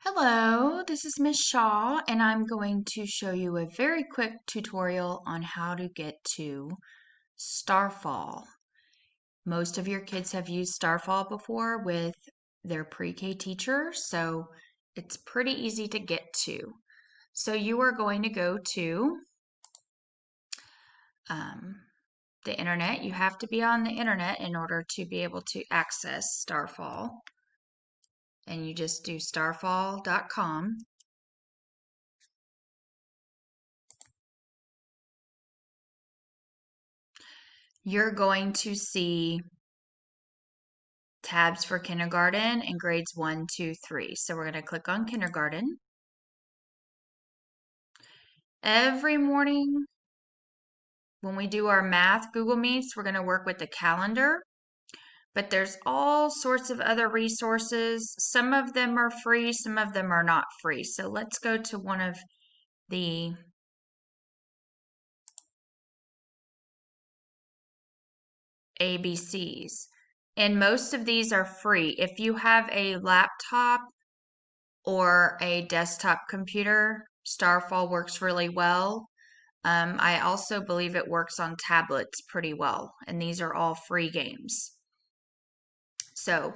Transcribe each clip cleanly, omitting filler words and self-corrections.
Hello, this is Miss Shaw, and I'm going to show you a very quick tutorial on how to get to Starfall. Most of your kids have used Starfall before with their pre-K teacher, so it's pretty easy to get to. So you are going to go to um, the internet. You have to be on the internet in order to be able to access Starfall. And you just do starfall.com. You're going to see tabs for kindergarten and grades 1, 2, 3. So we're going to click on kindergarten. Every morning when we do our math Google Meets, we're going to work with the calendar, but there's all sorts of other resources. Some of them are free, some of them are not free. So let's go to one of the ABCs. And most of these are free. If you have a laptop or a desktop computer, Starfall works really well. I also believe it works on tablets pretty well, and these are all free games. So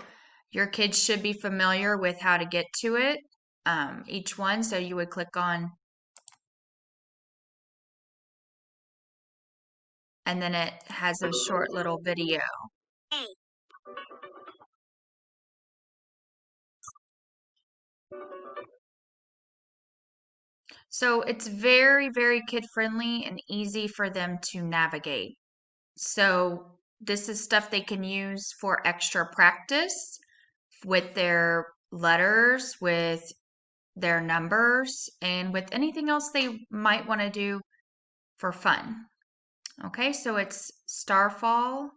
your kids should be familiar with how to get to it, each one. So you would click on, and then it has a short little video. So it's very, very kid friendly and easy for them to navigate. So this is stuff they can use for extra practice with their letters, with their numbers, and with anything else they might want to do for fun. Okay, so it's starfall.com.